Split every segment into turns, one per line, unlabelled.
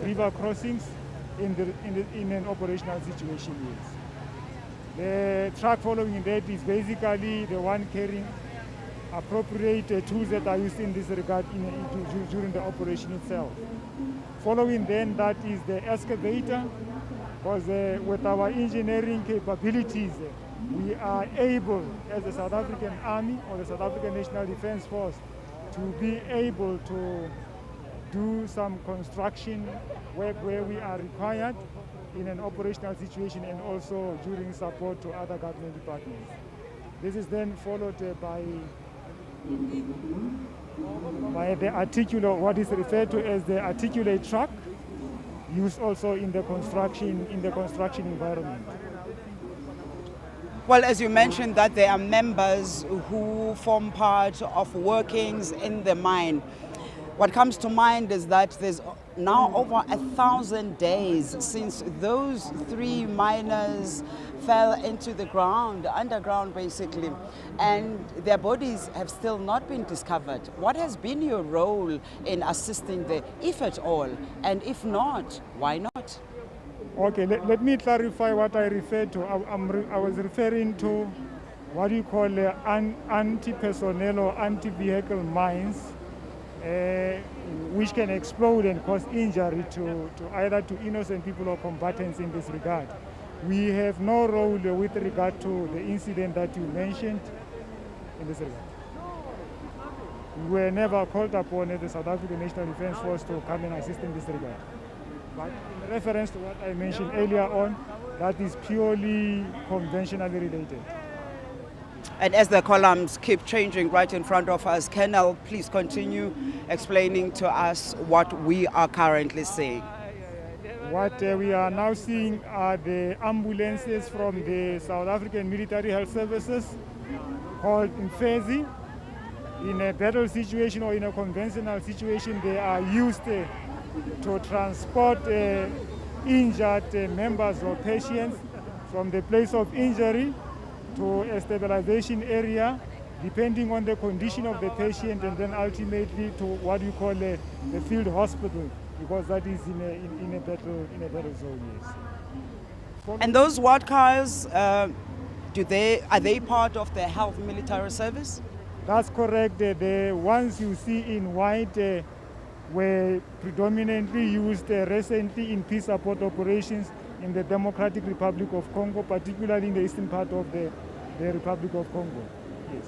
river crossings in an operational situation, yes. The truck following that is basically the one carrying appropriate tools that are used in this regard during the operation itself. Following then that is the excavator, because with our engineering capabilities, we are able, as the South African Army or the South African National Defence Force, to be able to do some construction work where we are required in an operational situation and also during support to other government departments. This is then followed by the articulate, what is referred to as the articulate truck, used also in the construction environment.
Well, as you mentioned that there are members who form part of workings in the mine. What comes to mind is that there's now over 1,000 days since those 3 miners fell into the ground, underground basically, and their bodies have still not been discovered. What has been your role in assisting them, if at all? And if not, why not?
Okay, let me clarify what I referred to. I was referring to what you call anti-personnel or anti-vehicle mines, which can explode and cause injury to either to innocent people or combatants in this regard. We have no role with regard to the incident that you mentioned in this regard. We were never called upon as the South African National Defence Force to come and assist in this regard. But in reference to what I mentioned earlier on, that is purely conventionally related.
And as the columns keep changing right in front of us, Colonel, please continue explaining to us what we are currently seeing.
What we are now seeing are the ambulances from the South African Military Health Services called Mfezi. In a battle situation or in a conventional situation, they are used to transport injured members or patients from the place of injury to a stabilization area, depending on the condition of the patient, and then ultimately to what you call the field hospital, because that is in a battle zone, yes.
And those ward cars, are they part of the health military service?
That's correct. The ones you see in white were predominantly used recently in peace support operations in the Democratic Republic of Congo, particularly in the eastern part of the Republic of Congo. Yes.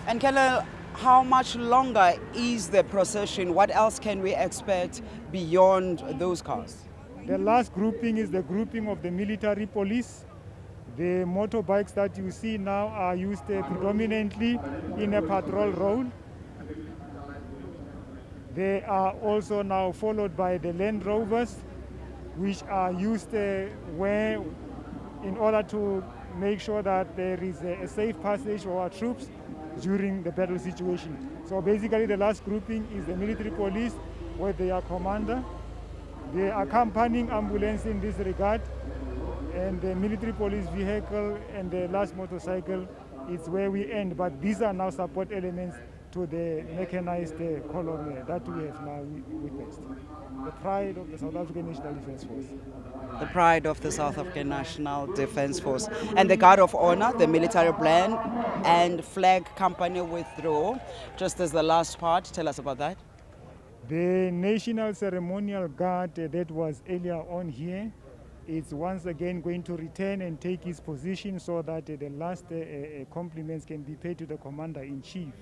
And Colonel, how much longer is the procession? What else can we expect beyond those cars?
The last grouping is the grouping of the military police. The motorbikes that you see now are used predominantly in a patrol role. They are also now followed by the Land Rovers, which are used where, in order to make sure that there is a safe passage for our troops during the battle situation. So basically the last grouping is the military police with their commander, the accompanying ambulance in this regard, and the military police vehicle, and the last motorcycle is where we end. But these are now support elements to the mechanized column that we have now witnessed. The pride of the South African National Defence Force.
The pride of the South African National Defence Force. And the Guard of Honor, the military band and flag company withdraw. Just as the last part, tell us about that.
The National Ceremonial Guard that was earlier on here is once again going to return and take its position so that the last compliments can be paid to the Commander-in-Chief.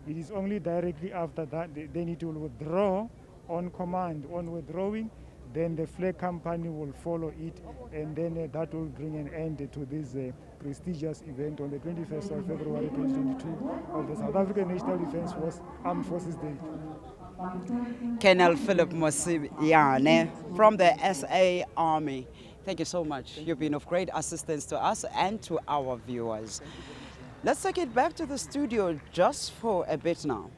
It is only directly after that then it will withdraw on command. On withdrawing, then the flag company will follow it, and then that will bring an end to this prestigious event on the 21st of February 2022 of the South African National Defence Force Armed Forces Day.
Colonel Philip Mosibiane from the SA Army. Thank you so much. You've been of great assistance to us and to our viewers. Let's take it back to the studio just for a bit now.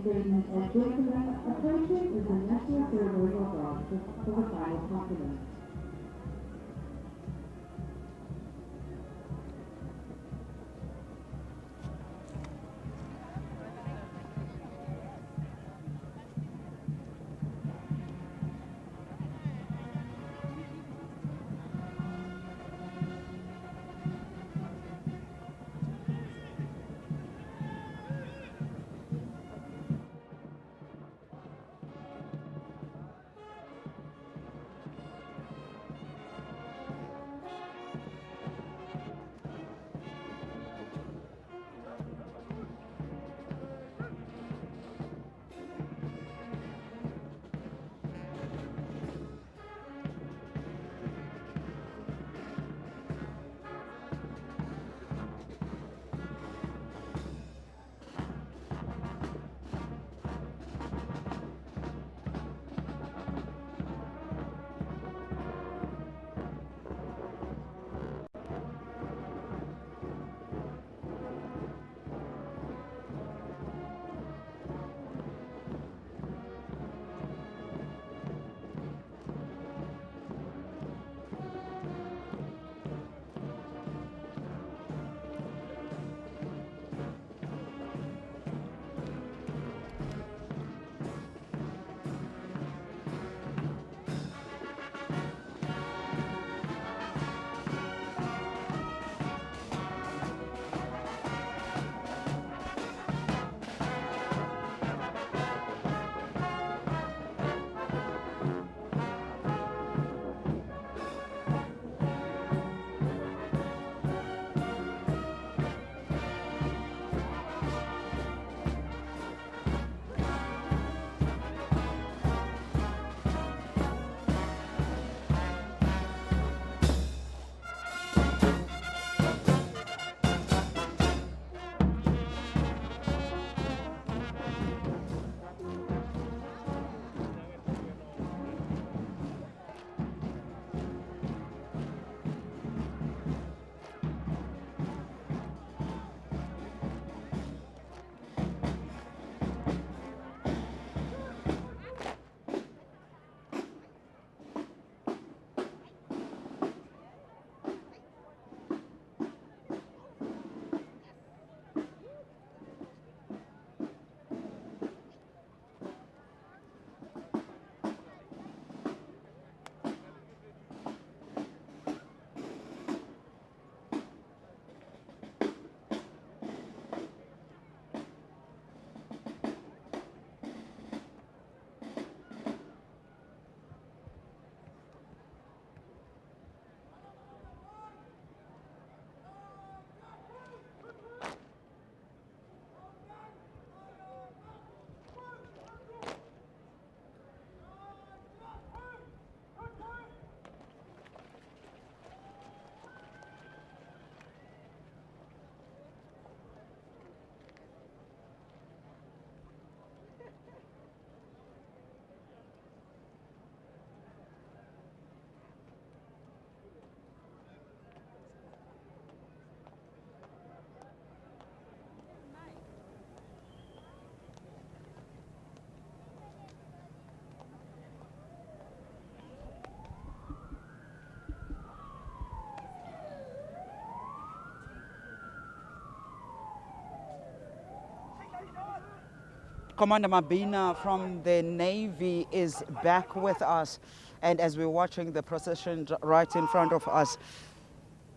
statement and gentlemen, approaching is the National Ceremonial Dance for the final compliment.
Commander Mabina from the Navy is back with us. And as we're watching the procession right in front of us,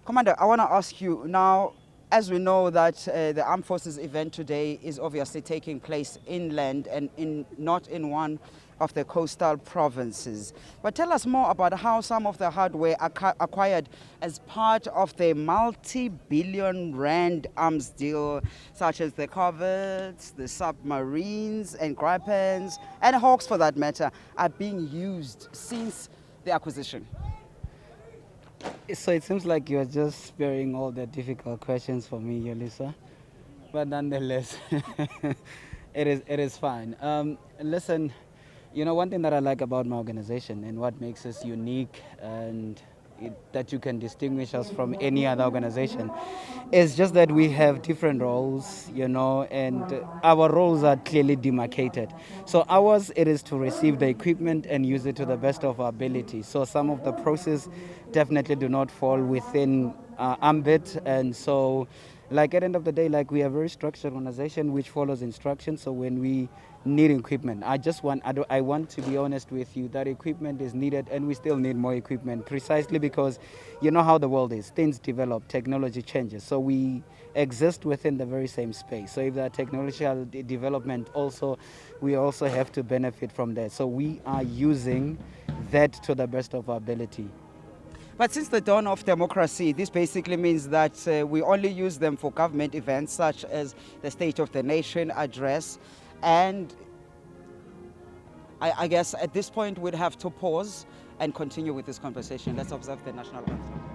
Commander, I want to ask you now, as we know that the Armed Forces event today is obviously taking place inland and not in one of the coastal provinces. But tell us more about how some of the hardware acquired as part of the multi-billion rand arms deal, such as the corvettes, the submarines and Gripens, and Hawks for that matter, are being used since the acquisition.
So it seems like you're just sparing all the difficult questions for me, Yolisa. But nonetheless, it is fine. Listen, you know, one thing that I like about my organization and what makes us unique and that you can distinguish us from any other organization. It's just that we have different roles, and our roles are clearly demarcated. So ours, it is to receive the equipment and use it to the best of our ability. So some of the process definitely do not fall within ambit, and so like at the end of the day, like we are a very structured organization which follows instructions. So when we need equipment, I want to be honest with you that equipment is needed, and we still need more equipment, precisely because you know how the world is. Things develop, technology changes. So we exist within the very same space. So if that technological development also, we also have to benefit from that. So we are using that to the best of our ability.
But since the dawn of democracy, this basically means that we only use them for government events such as the State of the Nation address. And I guess at this point we'd have to pause and continue with this conversation. Let's observe the national anthem.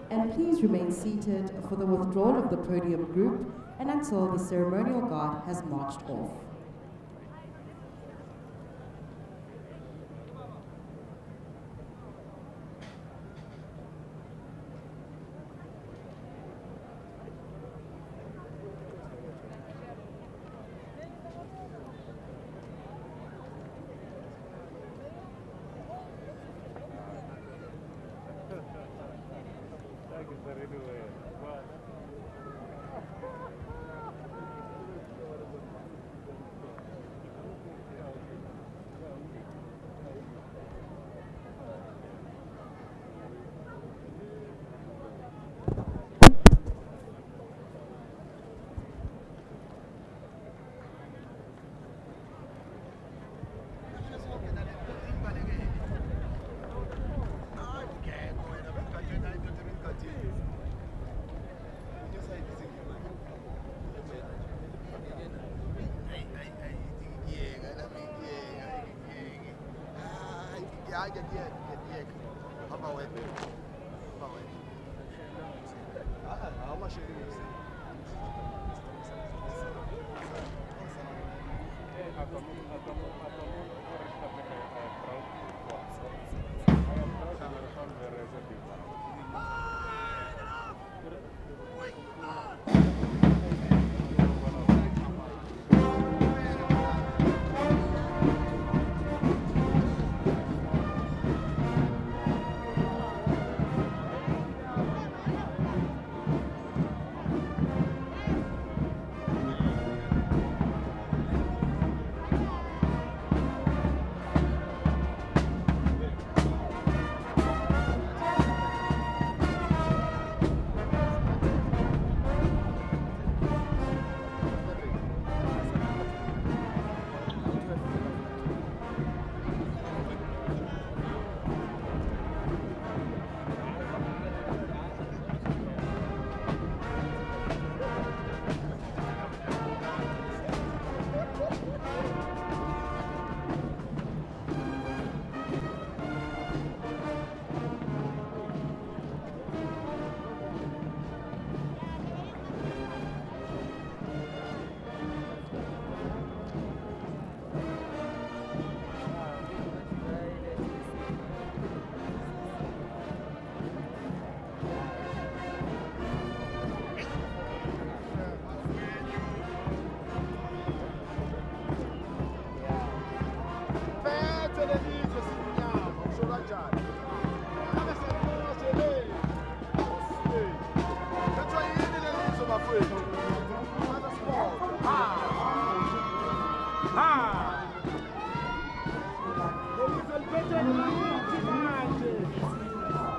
And please remain seated for the withdrawal of the podium group and until the ceremonial guard has marched off.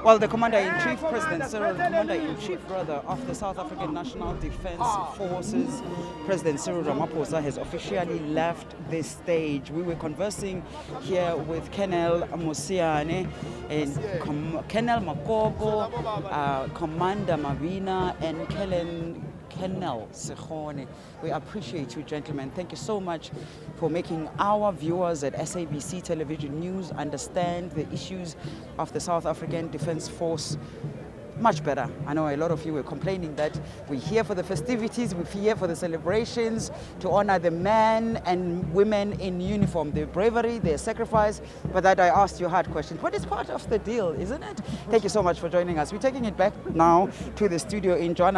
Well, the Commander-in-Chief, Commander-in-Chief of the South African National Defence Forces, President Cyril Ramaphosa, has officially left the stage. We were conversing here with Colonel Musiane and Colonel Makoko, Commander Mavina, and Colonel Sekhone. We appreciate you, gentlemen. Thank you so much for making our viewers at SABC Television News understand the issues of the South African Defence Force much better. I know a lot of you were complaining that we're here for the festivities, we're here for the celebrations, to honor the men and women in uniform, their bravery, their sacrifice, but that I asked you hard questions. But it's part of the deal, isn't it? Thank you so much for joining us. We're taking it back now to the studio in Johannesburg.